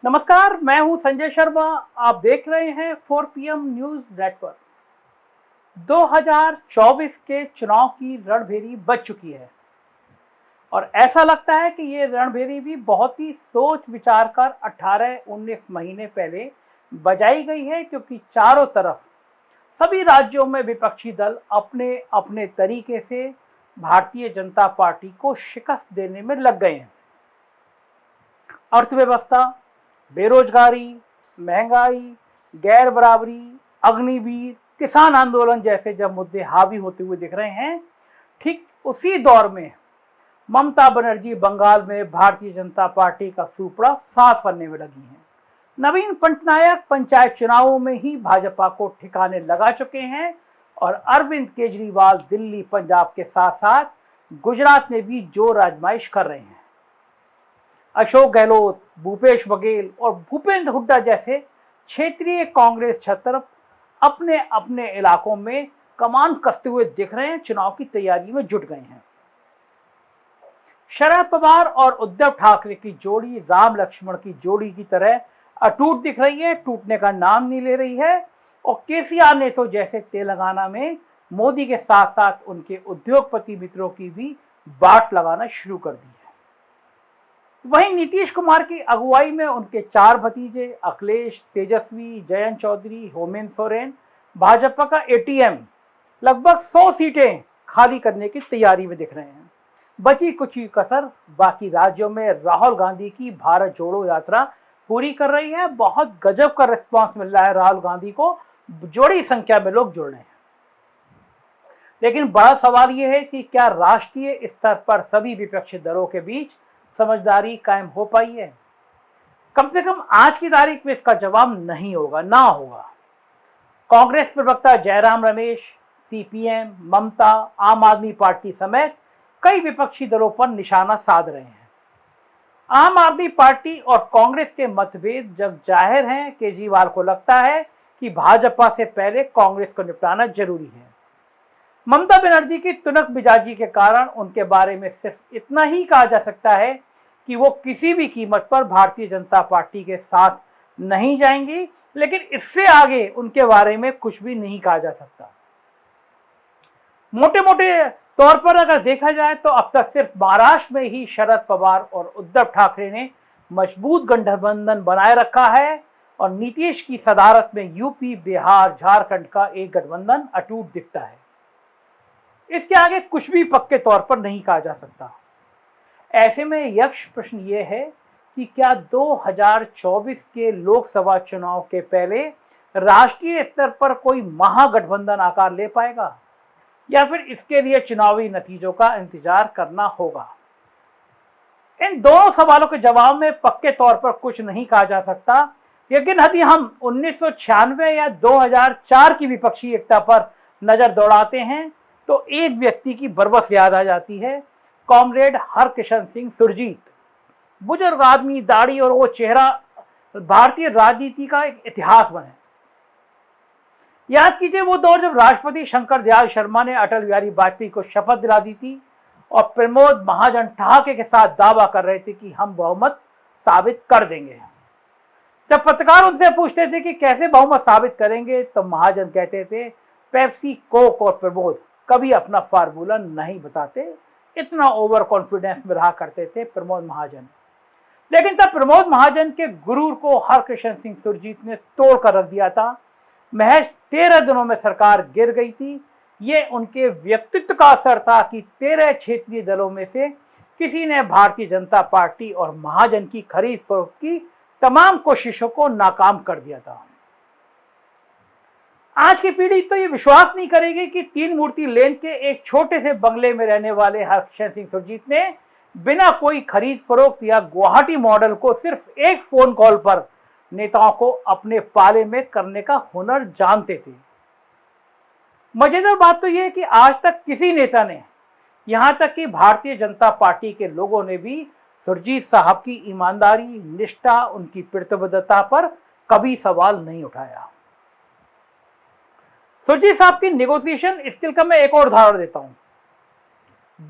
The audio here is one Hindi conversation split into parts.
नमस्कार, मैं हूं संजय शर्मा। आप देख रहे हैं 4 PM न्यूज नेटवर्क। 2024 के चुनाव की रणभेरी बज चुकी है और ऐसा लगता है कि ये रणभेरी भी बहुत ही सोच विचार कर 18-19 महीने पहले बजाई गई है, क्योंकि चारों तरफ सभी राज्यों में विपक्षी दल अपने अपने तरीके से भारतीय जनता पार्टी को शिकस्त देने में लग गए हैं। अर्थव्यवस्था, बेरोजगारी, महंगाई, गैर बराबरी, अग्निवीर, किसान आंदोलन जैसे जब मुद्दे हावी होते हुए दिख रहे हैं, ठीक उसी दौर में ममता बनर्जी बंगाल में भारतीय जनता पार्टी का सुपड़ा साफ करने में लगी हैं। नवीन पटनायक पंचायत चुनावों में ही भाजपा को ठिकाने लगा चुके हैं और अरविंद केजरीवाल दिल्ली, पंजाब के साथ साथ गुजरात में भी जोर आजमाइश कर रहे हैं। अशोक गहलोत, भूपेश बघेल और भूपेंद्र हुड्डा जैसे क्षेत्रीय कांग्रेस छत्र अपने अपने इलाकों में कमान कसते हुए दिख रहे हैं, चुनाव की तैयारी में जुट गए हैं। शरद पवार और उद्धव ठाकरे की जोड़ी राम लक्ष्मण की जोड़ी की तरह अटूट दिख रही है, टूटने का नाम नहीं ले रही है। और केसीआर ने तो जैसे तेलंगाना में मोदी के साथ साथ उनके उद्योगपति मित्रों की भी बाट लगाना शुरू कर दी है। वहीं नीतीश कुमार की अगुवाई में उनके 4 भतीजे अखिलेश, तेजस्वी, जयंत चौधरी, हेमंत सोरेन भाजपा का एटीएम लगभग 100 सीटें खाली करने की तैयारी में दिख रहे हैं। बची कुची कसर बाकी राज्यों में राहुल गांधी की भारत जोड़ो यात्रा पूरी कर रही है। बहुत गजब का रिस्पांस मिल रहा है राहुल गांधी को, बड़ी संख्या में लोग जुड़ रहे हैं। लेकिन बड़ा सवाल यह है कि क्या राष्ट्रीय स्तर पर सभी विपक्षी दलों के बीच समझदारी कायम हो पाई है? कम से कम आज की तारीख में इसका जवाब नहीं होगा, ना होगा। कांग्रेस प्रवक्ता जयराम रमेश, सीपीएम, ममता, आम आदमी पार्टी समेत कई विपक्षी दलों पर निशाना साध रहे हैं। आम आदमी पार्टी और कांग्रेस के मतभेद जग जाहिर हैं। केजरीवाल को लगता है कि भाजपा से पहले कांग्रेस को निपटाना जरूरी है। ममता बनर्जी की तुनक मिजाजी के कारण उनके बारे में सिर्फ इतना ही कहा जा सकता है कि वो किसी भी कीमत पर भारतीय जनता पार्टी के साथ नहीं जाएंगी, लेकिन इससे आगे उनके बारे में कुछ भी नहीं कहा जा सकता। मोटे मोटे तौर पर अगर देखा जाए तो अब तक सिर्फ महाराष्ट्र में ही शरद पवार और उद्धव ठाकरे ने मजबूत गठबंधन बनाए रखा है और नीतीश की सदारत में यूपी, बिहार, झारखंड का एक गठबंधन अटूट दिखता है। इसके आगे कुछ भी पक्के तौर पर नहीं कहा जा सकता। ऐसे में यक्ष प्रश्न ये है कि क्या 2024 के लोकसभा चुनाव के पहले राष्ट्रीय स्तर पर कोई महागठबंधन आकार ले पाएगा, या फिर इसके लिए चुनावी नतीजों का इंतजार करना होगा? इन दोनों सवालों के जवाब में पक्के तौर पर कुछ नहीं कहा जा सकता। लेकिन यदि हम 1996 या 2004 की विपक्षी एकता पर नजर दौड़ाते हैं तो एक व्यक्ति की बरबस याद आ जाती है, कॉमरेड हरकिशन सिंह सुरजीत। बुजुर्ग आदमी, दाढ़ी और वो चेहरा भारतीय राजनीति का एक इतिहास बने। याद कीजिए वो दौर जब राष्ट्रपति शंकर दयाल शर्मा ने अटल बिहारी वाजपेयी को शपथ दिला दी थी और प्रमोद महाजन ठहाके के साथ दावा कर रहे थे कि हम बहुमत साबित कर देंगे। जब पत्रकार उनसे पूछते थे कि कैसे बहुमत साबित करेंगे, तो महाजन कहते थे पेप्सी, कोक और प्रमोद कभी अपना फार्मूला नहीं बताते। इतना ओवर कॉन्फिडेंस में रहा करते थे प्रमोद महाजन। लेकिन तब प्रमोद महाजन के गुरूर को हरकिशन सिंह सुरजीत ने तोड़ कर रख दिया था। महज 13 दिनों में सरकार गिर गई थी। ये उनके व्यक्तित्व का असर था कि 13 क्षेत्रीय दलों में से किसी ने भारतीय जनता पार्टी और महाजन की खरीद फरोख्त की तमाम कोशिशों को नाकाम कर दिया था। आज की पीढ़ी तो ये विश्वास नहीं करेगी कि 3 मूर्ति लेन के एक छोटे से बंगले में रहने वाले हरकिशन सिंह सुरजीत ने बिना कोई खरीद फरोख्त या गुवाहाटी मॉडल को सिर्फ एक फोन कॉल पर नेताओं को अपने पाले में करने का हुनर जानते थे। मजेदार बात तो यह है कि आज तक किसी नेता ने, यहां तक कि भारतीय जनता पार्टी के लोगों ने भी सुरजीत साहब की ईमानदारी, निष्ठा, उनकी प्रतिबद्धता पर कभी सवाल नहीं उठाया। सुरजीत साहब की नेगोशिएशन स्किल का मैं एक और उदाहरण देता हूं।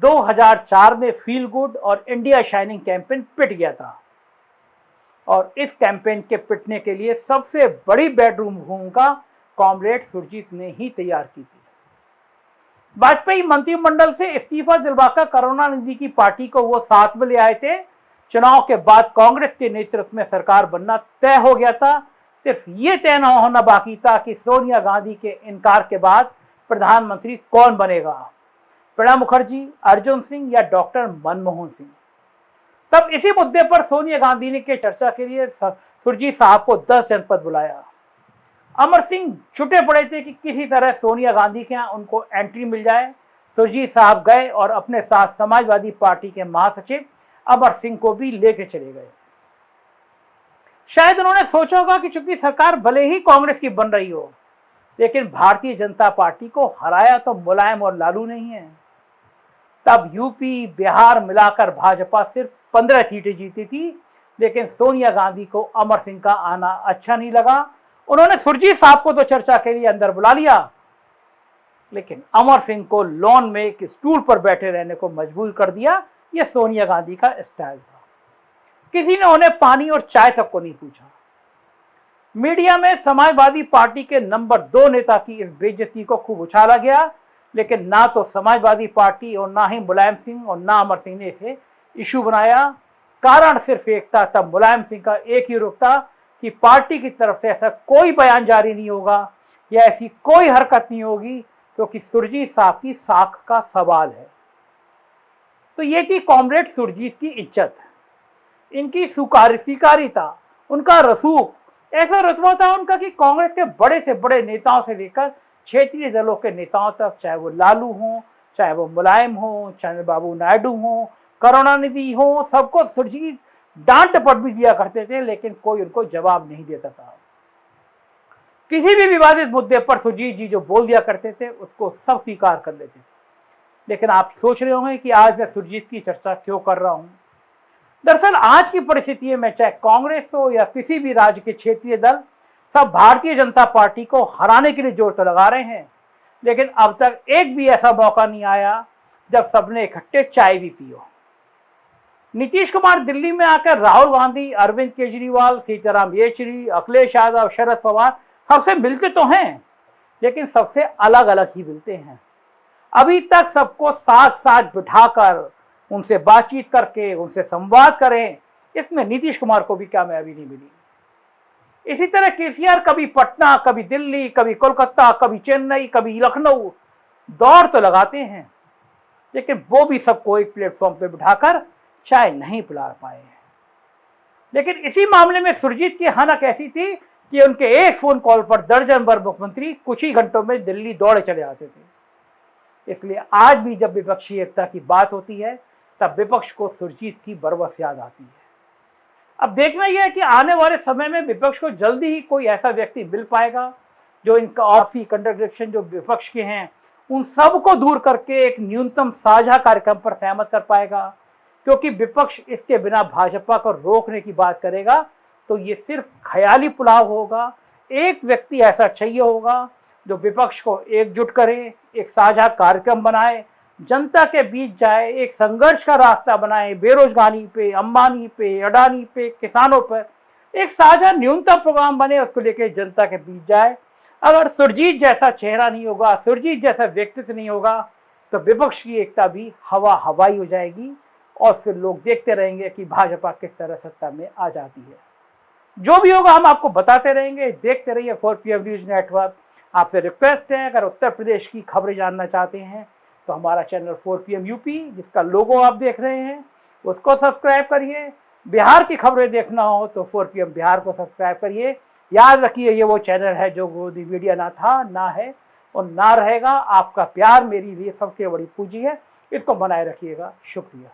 2004 में फील गुड और इंडिया शाइनिंग कैंपेन पिट गया था। और इस कैंपेन के पिटने के लिए सबसे बड़ी बेडरूम भूमिका कॉमरेड सुरजीत ने ही तैयार की थी। वाजपेयी मंत्रिमंडल से इस्तीफा दिलवाकर करुणानिधि की पार्टी को वो साथ में ले आए थे। चुनाव के बाद कांग्रेस के नेतृत्व में सरकार बनना तय हो गया था। सिर्फ ये तय न होना बाकी था कि सोनिया गांधी के इनकार के बाद प्रधानमंत्री कौन बनेगा, प्रणब मुखर्जी, अर्जुन सिंह या डॉक्टर मनमोहन सिंह। तब इसी मुद्दे पर सोनिया गांधी ने के चर्चा के लिए सुरजीत साहब को 10 जनपद बुलाया। अमर सिंह छुटे पड़े थे कि किसी तरह सोनिया गांधी के यहाँ उनको एंट्री मिल जाए। सुरजीत साहब गए और अपने साथ समाजवादी पार्टी के महासचिव अमर सिंह को भी लेके चले गए। शायद उन्होंने सोचा होगा कि चूंकि सरकार भले ही कांग्रेस की बन रही हो, लेकिन भारतीय जनता पार्टी को हराया तो मुलायम और लालू नहीं है। तब यूपी, बिहार मिलाकर भाजपा सिर्फ 15 सीटें जीती थी, लेकिन सोनिया गांधी को अमर सिंह का आना अच्छा नहीं लगा। उन्होंने सुरजीत साहब को तो चर्चा के लिए अंदर बुला लिया, लेकिन अमर सिंह को लॉन में एक स्टूल पर बैठे रहने को मजबूर कर दिया। यह सोनिया गांधी का स्टाइल था। किसी ने उन्हें पानी और चाय तक को नहीं पूछा। मीडिया में समाजवादी पार्टी के नंबर 2 नेता की इस बेइज्जती को खूब उछाला गया, लेकिन ना तो समाजवादी पार्टी और ना ही मुलायम सिंह और ना अमर सिंह ने इसे इशू बनाया। कारण सिर्फ एक था। तब मुलायम सिंह का एक ही रुख था कि पार्टी की तरफ से ऐसा कोई बयान जारी नहीं होगा या ऐसी कोई हरकत नहीं होगी, क्योंकि सुरजीत साहब की साख का सवाल है। तो ये थी कॉमरेड सुरजीत की इज्जत, इनकी स्वीकारिता, उनका रसूख। ऐसा रुतबा था उनका कि कांग्रेस के बड़े से बड़े नेताओं से लेकर क्षेत्रीय दलों के नेताओं तक, चाहे वो लालू हों, चाहे वो मुलायम हों, चंद्रबाबू नायडू हों, करुणानिधि हों, सबको सुरजीत डांट डपट भी दिया करते थे, लेकिन कोई उनको जवाब नहीं देता था। किसी भी विवादित मुद्दे पर सुरजीत जी जो बोल दिया करते थे उसको सब स्वीकार कर लेते थे। लेकिन आप सोच रहे होंगे कि आज मैं सुरजीत की चर्चा क्यों कर रहा हूं। दरअसल आज की परिस्थिति में चाहे कांग्रेस हो या किसी भी राज्य के क्षेत्रीय दल, सब भारतीय जनता पार्टी को हराने के लिए जोर तो लगा रहे हैं, लेकिन अब तक एक भी ऐसा मौका नहीं आया जब सबने इकट्ठे चाय भी पी हो। नीतीश कुमार दिल्ली में आकर राहुल गांधी, अरविंद केजरीवाल, सीताराम येचुरी, अखिलेश यादव, शरद पवार सबसे मिलते तो हैं, लेकिन सबसे अलग अलग ही मिलते हैं। अभी तक सबको साथ साथ बिठाकर उनसे बातचीत करके उनसे संवाद करें, इसमें नीतीश कुमार को भी कामयाबी नहीं मिली। इसी तरह केसीआर कभी पटना, कभी दिल्ली, कभी कोलकाता, कभी चेन्नई, कभी लखनऊ दौड़ तो लगाते हैं, लेकिन वो भी सबको एक प्लेटफॉर्म पे बिठाकर चाय नहीं पिला पाए हैं। लेकिन इसी मामले में सुरजीत की हनक ऐसी थी कि उनके एक फोन कॉल पर दर्जन भर मुख्यमंत्री कुछ ही घंटों में दिल्ली दौड़े चले आते थे। इसलिए आज भी जब विपक्षी एकता की बात होती है तब विपक्ष को सुरजीत की बरबस याद आती है। अब देखना यह है कि आने वाले समय में विपक्ष को जल्दी ही कोई ऐसा व्यक्ति मिल पाएगा जो इनका आपसी कंट्राडिक्शन जो विपक्ष के हैं उन सब को दूर करके एक न्यूनतम साझा कार्यक्रम पर सहमत कर पाएगा। क्योंकि विपक्ष इसके बिना भाजपा को रोकने की बात करेगा तो ये सिर्फ ख्याली पुलाव होगा। एक व्यक्ति ऐसा चाहिए होगा जो विपक्ष को एकजुट करे, एक साझा कार्यक्रम बनाए, जनता के बीच जाए, एक संघर्ष का रास्ता बनाए, बेरोजगारी पे, अंबानी पे, अडानी पे, किसानों पर एक साझा न्यूनतम प्रोग्राम बने, उसको लेकर जनता के बीच जाए। अगर सुरजीत जैसा चेहरा नहीं होगा, सुरजीत जैसा व्यक्तित्व नहीं होगा, तो विपक्ष की एकता भी हवाई हो जाएगी और फिर लोग देखते रहेंगे कि भाजपा किस तरह सत्ता में आ जाती है। जो भी होगा हम आपको बताते रहेंगे। देखते रहिए 4PM न्यूज नेटवर्क। आपसे रिक्वेस्ट है, अगर उत्तर प्रदेश की खबरें जानना चाहते हैं तो हमारा चैनल 4PM यूपी जिसका लोगो आप देख रहे हैं उसको सब्सक्राइब करिए। बिहार की खबरें देखना हो तो 4PM बिहार को सब्सक्राइब करिए। याद रखिए ये वो चैनल है जो गोदी मीडिया ना था, ना है और ना रहेगा। आपका प्यार मेरे लिए सबसे बड़ी पूंजी है, इसको बनाए रखिएगा। शुक्रिया।